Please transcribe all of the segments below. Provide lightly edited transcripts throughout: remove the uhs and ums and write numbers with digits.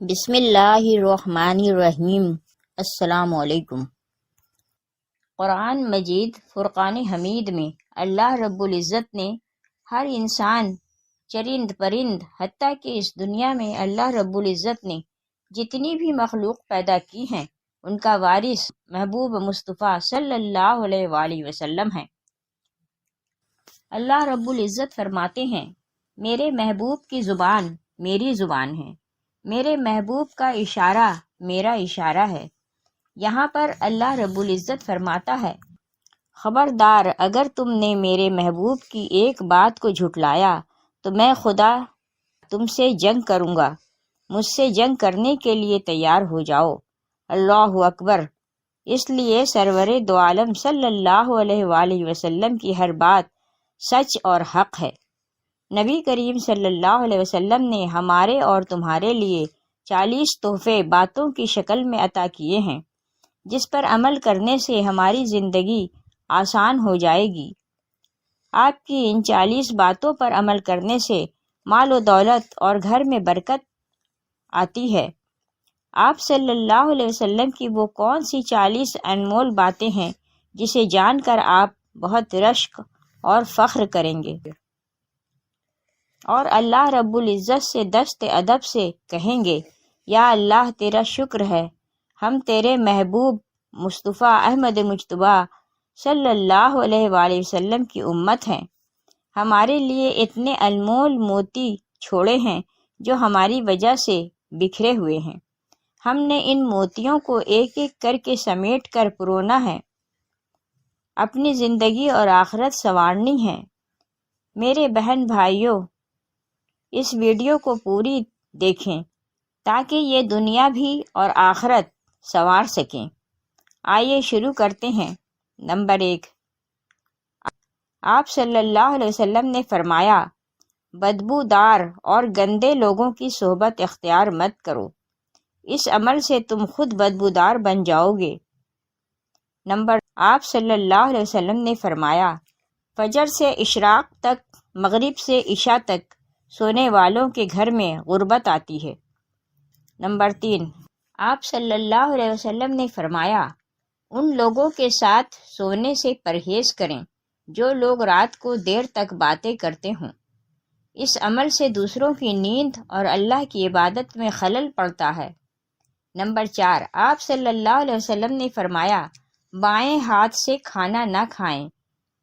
بسم اللہ الرحمن الرحیم۔ السلام علیکم۔ قرآن مجید فرقان حمید میں اللہ رب العزت نے ہر انسان، چرند پرند، حتیٰ کہ اس دنیا میں اللہ رب العزت نے جتنی بھی مخلوق پیدا کی ہیں ان کا وارث محبوب مصطفیٰ صلی اللہ علیہ وآلہ وسلم ہے۔ اللہ رب العزت فرماتے ہیں، میرے محبوب کی زبان میری زبان ہے، میرے محبوب کا اشارہ میرا اشارہ ہے۔ یہاں پر اللہ رب العزت فرماتا ہے، خبردار اگر تم نے میرے محبوب کی ایک بات کو جھٹلایا تو میں خدا تم سے جنگ کروں گا، مجھ سے جنگ کرنے کے لیے تیار ہو جاؤ۔ اللہ اکبر۔ اس لیے سرور دو عالم صلی اللہ علیہ وآلہ وسلم کی ہر بات سچ اور حق ہے۔ نبی کریم صلی اللہ علیہ وسلم نے ہمارے اور تمہارے لیے 40 تحفے باتوں کی شکل میں عطا کیے ہیں، جس پر عمل کرنے سے ہماری زندگی آسان ہو جائے گی۔ آپ کی ان 40 باتوں پر عمل کرنے سے مال و دولت اور گھر میں برکت آتی ہے۔ آپ صلی اللہ علیہ وسلم کی وہ کون سی 40 انمول باتیں ہیں جسے جان کر آپ بہت رشک اور فخر کریں گے، اور اللہ رب العزت سے دست ادب سے کہیں گے، یا اللہ تیرا شکر ہے، ہم تیرے محبوب مصطفیٰ احمد مجتبیٰ صلی اللہ علیہ وآلہ وسلم کی امت ہیں، ہمارے لیے اتنے انمول موتی چھوڑے ہیں جو ہماری وجہ سے بکھرے ہوئے ہیں۔ ہم نے ان موتیوں کو ایک ایک کر کے سمیٹ کر پرونا ہے، اپنی زندگی اور آخرت سنوارنی ہے۔ میرے بہن بھائیوں، اس ویڈیو کو پوری دیکھیں تاکہ یہ دنیا بھی اور آخرت سنوار سکیں۔ آئیے شروع کرتے ہیں۔ نمبر 1، آپ صلی اللہ علیہ وسلم نے فرمایا، بدبودار اور گندے لوگوں کی صحبت اختیار مت کرو، اس عمل سے تم خود بدبودار بن جاؤ گے۔ نمبر 2، آپ صلی اللہ علیہ وسلم نے فرمایا، فجر سے اشراق تک، مغرب سے عشاء تک سونے والوں کے گھر میں غربت آتی ہے۔ نمبر 3، آپ صلی اللہ علیہ وسلم نے فرمایا، ان لوگوں کے ساتھ سونے سے پرہیز کریں جو لوگ رات کو دیر تک باتیں کرتے ہوں، اس عمل سے دوسروں کی نیند اور اللہ کی عبادت میں خلل پڑتا ہے۔ نمبر 4، آپ صلی اللہ علیہ وسلم نے فرمایا، بائیں ہاتھ سے کھانا نہ کھائیں،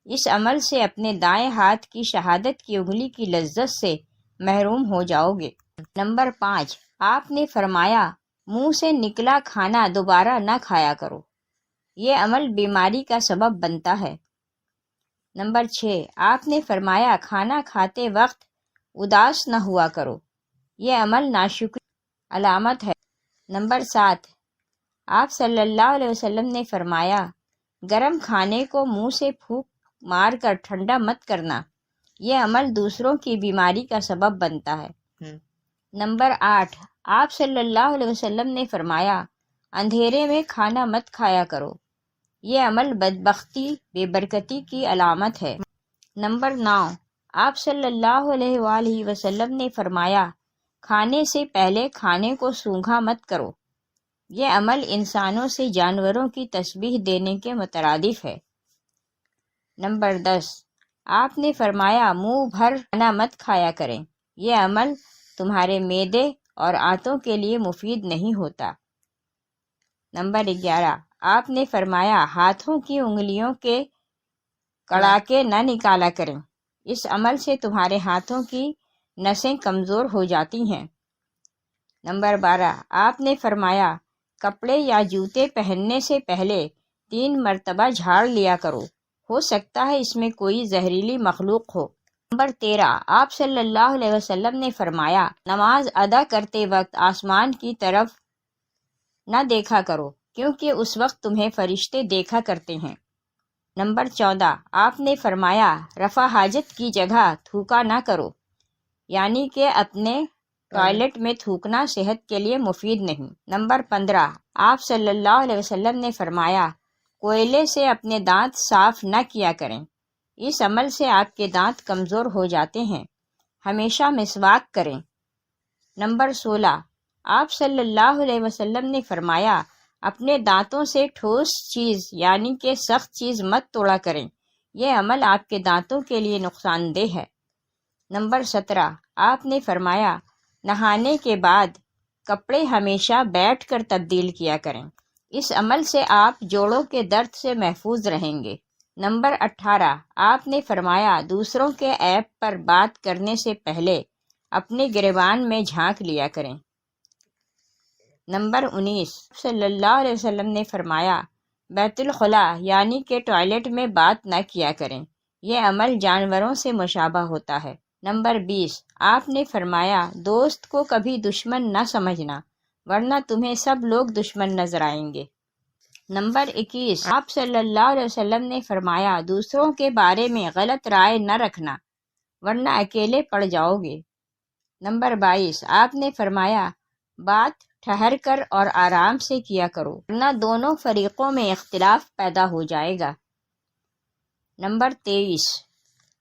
اس عمل سے اپنے دائیں ہاتھ کی شہادت کی انگلی کی لذت سے محروم ہو جاؤ گے۔ نمبر 5، آپ نے فرمایا، منہ سے نکلا کھانا دوبارہ نہ کھایا کرو، یہ عمل بیماری کا سبب بنتا ہے۔ نمبر 6، آپ نے فرمایا، کھانا کھاتے وقت اداس نہ ہوا کرو، یہ عمل ناشکری علامت ہے۔ نمبر 7، آپ صلی اللہ علیہ وسلم نے فرمایا، گرم کھانے کو منہ سے پھونک مار کر ٹھنڈا مت کرنا، یہ عمل دوسروں کی بیماری کا سبب بنتا ہے۔ نمبر 8، آپ صلی اللہ علیہ وسلم نے فرمایا، اندھیرے میں کھانا مت کھایا کرو، یہ عمل بدبختی بے برکتی کی علامت ہے۔ نمبر 9، آپ صلی اللہ علیہ وآلہ وسلم نے فرمایا، کھانے سے پہلے کھانے کو سونگھا مت کرو، یہ عمل انسانوں سے جانوروں کی تسبیح دینے کے مترادف ہے۔ نمبر 10، آپ نے فرمایا، منہ بھر کھانا مت کھایا کریں، یہ عمل تمہارے معدے اور آنتوں کے لیے مفید نہیں ہوتا۔ نمبر 11، آپ نے فرمایا، ہاتھوں کی انگلیوں کے کڑاکے نہ نکالا کریں، اس عمل سے تمہارے ہاتھوں کی نسیں کمزور ہو جاتی ہیں۔ نمبر 12، آپ نے فرمایا، کپڑے یا جوتے پہننے سے پہلے 3 مرتبہ جھاڑ لیا کرو، ہو سکتا ہے اس میں کوئی زہریلی مخلوق ہو۔ نمبر 13، آپ صلی اللہ علیہ وسلم نے فرمایا، نماز ادا کرتے وقت آسمان کی طرف نہ دیکھا کرو، کیونکہ اس وقت تمہیں فرشتے دیکھا کرتے ہیں۔ نمبر 14، آپ نے فرمایا، رفع حاجت کی جگہ تھوکا نہ کرو، یعنی کہ اپنے ٹوائلٹ میں تھوکنا صحت کے لیے مفید نہیں۔ نمبر 15، آپ صلی اللہ علیہ وسلم نے فرمایا، کوئلے سے اپنے دانت صاف نہ کیا کریں، اس عمل سے آپ کے دانت کمزور ہو جاتے ہیں، ہمیشہ مسواک کریں۔ نمبر 16، آپ صلی اللہ علیہ وسلم نے فرمایا اپنے دانتوں سے ٹھوس چیز یعنی کہ سخت چیز مت توڑا کریں، یہ عمل آپ کے دانتوں کے لیے نقصان دہ ہے۔ نمبر 17، آپ نے فرمایا نہانے کے بعد کپڑے ہمیشہ بیٹھ کر تبدیل کیا کریں، اس عمل سے آپ جوڑوں کے درد سے محفوظ رہیں گے۔ نمبر 18، آپ نے فرمایا دوسروں کے عیب پر بات کرنے سے پہلے اپنے گریبان میں جھانک لیا کریں۔ نمبر 19، صلی اللہ علیہ وسلم نے فرمایا بیت الخلا یعنی کہ ٹوائلٹ میں بات نہ کیا کریں، یہ عمل جانوروں سے مشابہ ہوتا ہے۔ نمبر 20، آپ نے فرمایا دوست کو کبھی دشمن نہ سمجھنا ورنہ تمہیں سب لوگ دشمن نظر آئیں گے۔ نمبر 21، آپ صلی اللہ علیہ وسلم نے فرمایا دوسروں کے بارے میں غلط رائے نہ رکھنا ورنہ اکیلے پڑ جاؤ گے۔ نمبر 22، آپ نے فرمایا بات ٹھہر کر اور آرام سے کیا کرو ورنہ دونوں فریقوں میں اختلاف پیدا ہو جائے گا۔ نمبر 23،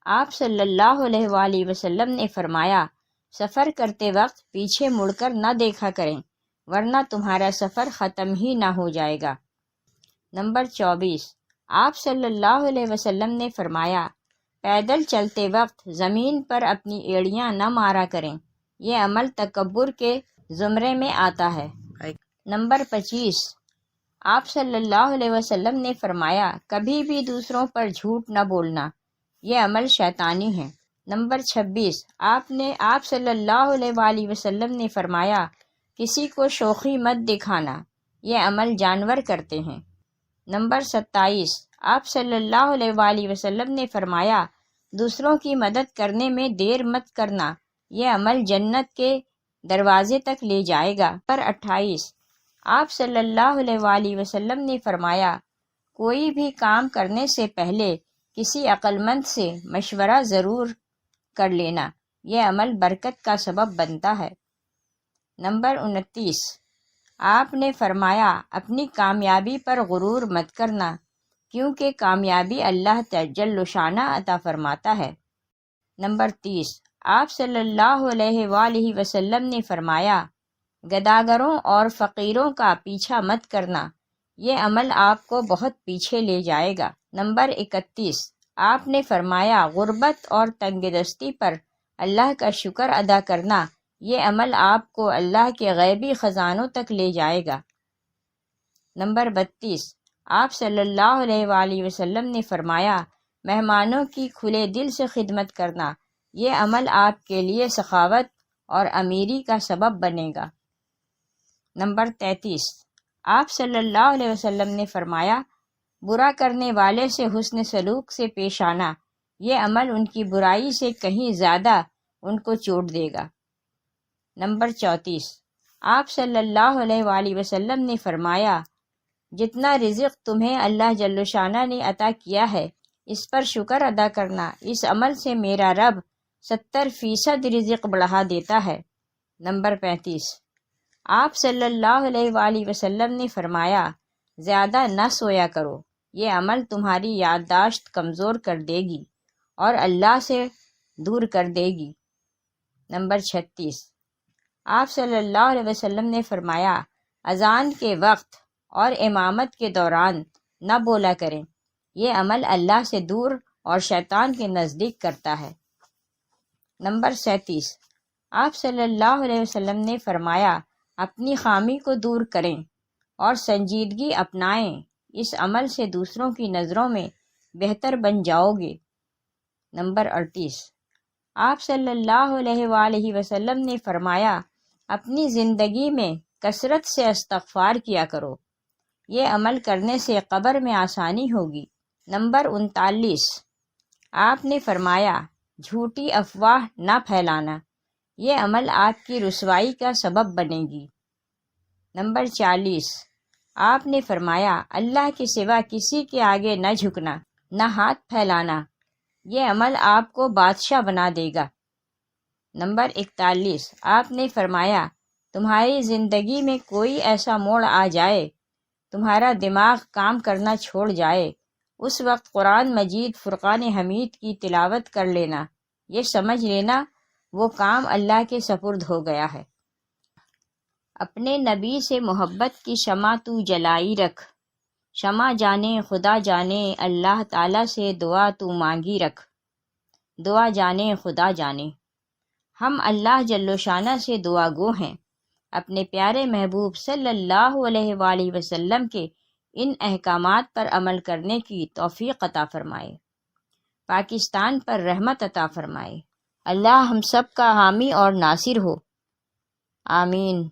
آپ صلی اللہ علیہ وآلہ وسلم نے فرمایا سفر کرتے وقت پیچھے مڑ کر نہ دیکھا کریں ورنہ تمہارا سفر ختم ہی نہ ہو جائے گا۔ نمبر 24، آپ صلی اللہ علیہ وسلم نے فرمایا پیدل چلتے وقت زمین پر اپنی ایڑیاں نہ مارا کریں، یہ عمل تکبر کے زمرے میں آتا ہے۔ نمبر 25، آپ صلی اللہ علیہ وسلم نے فرمایا کبھی بھی دوسروں پر جھوٹ نہ بولنا، یہ عمل شیطانی ہے۔ نمبر 26، آپ صلی اللہ علیہ وآلہ وسلم نے فرمایا کسی کو شوخی مت دکھانا، یہ عمل جانور کرتے ہیں۔ نمبر 27، آپ صلی اللہ علیہ وآلہ وسلم نے فرمایا دوسروں کی مدد کرنے میں دیر مت کرنا، یہ عمل جنت کے دروازے تک لے جائے گا۔ نمبر 28، آپ صلی اللہ علیہ وآلہ وسلم نے فرمایا کوئی بھی کام کرنے سے پہلے کسی عقل مند سے مشورہ ضرور کر لینا، یہ عمل برکت کا سبب بنتا ہے۔ نمبر 29، آپ نے فرمایا اپنی کامیابی پر غرور مت کرنا کیونکہ کامیابی اللہ جل شانہ عطا فرماتا ہے۔ نمبر 30، آپ صلی اللہ علیہ وآلہ وسلم نے فرمایا گداگروں اور فقیروں کا پیچھا مت کرنا، یہ عمل آپ کو بہت پیچھے لے جائے گا۔ نمبر 31، آپ نے فرمایا غربت اور تنگ دستی پر اللہ کا شکر ادا کرنا، یہ عمل آپ کو اللہ کے غیبی خزانوں تک لے جائے گا۔ نمبر 32، آپ صلی اللہ علیہ وآلہ وسلم نے فرمایا مہمانوں کی کھلے دل سے خدمت کرنا، یہ عمل آپ کے لیے سخاوت اور امیری کا سبب بنے گا۔ نمبر 33، آپ صلی اللہ علیہ وسلم نے فرمایا برا کرنے والے سے حسن سلوک سے پیش آنا، یہ عمل ان کی برائی سے کہیں زیادہ ان کو چوٹ دے گا۔ نمبر 34، آپ صلی اللہ علیہ وآلہ وسلم نے فرمایا جتنا رزق تمہیں اللہ جل شانہ نے عطا کیا ہے اس پر شکر ادا کرنا، اس عمل سے میرا رب 70% رزق بڑھا دیتا ہے۔ نمبر 35، آپ صلی اللہ علیہ وآلہ وسلم نے فرمایا زیادہ نہ سویا کرو، یہ عمل تمہاری یادداشت کمزور کر دے گی اور اللہ سے دور کر دے گی۔ نمبر 36، آپ صلی اللہ علیہ وسلم نے فرمایا اذان کے وقت اور امامت کے دوران نہ بولا کریں، یہ عمل اللہ سے دور اور شیطان کے نزدیک کرتا ہے۔ نمبر 37، آپ صلی اللہ علیہ وسلم نے فرمایا اپنی خامی کو دور کریں اور سنجیدگی اپنائیں، اس عمل سے دوسروں کی نظروں میں بہتر بن جاؤ گے۔ نمبر 38، آپ صلی اللہ علیہ وآلہ وسلم نے فرمایا اپنی زندگی میں کثرت سے استغفار کیا کرو، یہ عمل کرنے سے قبر میں آسانی ہوگی۔ نمبر 39، آپ نے فرمایا جھوٹی افواہ نہ پھیلانا، یہ عمل آپ کی رسوائی کا سبب بنے گی۔ نمبر 40، آپ نے فرمایا اللہ کے سوا کسی کے آگے نہ جھکنا، نہ ہاتھ پھیلانا، یہ عمل آپ کو بادشاہ بنا دے گا۔ نمبر 41، آپ نے فرمایا تمہاری زندگی میں کوئی ایسا موڑ آ جائے، تمہارا دماغ کام کرنا چھوڑ جائے، اس وقت قرآن مجید فرقان حمید کی تلاوت کر لینا، یہ سمجھ لینا وہ کام اللہ کے سپرد ہو گیا ہے۔ اپنے نبی سے محبت کی شمع تو جلائی رکھ، شمع جانے خدا جانے اللہ تعالیٰ سے دعا تو مانگی رکھ، دعا جانے خدا جانے۔ ہم اللہ جل شانہ سے دعا گو ہیں، اپنے پیارے محبوب صلی اللہ علیہ وآلہ وسلم کے ان احکامات پر عمل کرنے کی توفیق عطا فرمائے، پاکستان پر رحمت عطا فرمائے۔ اللہ ہم سب کا حامی اور ناصر ہو، آمین۔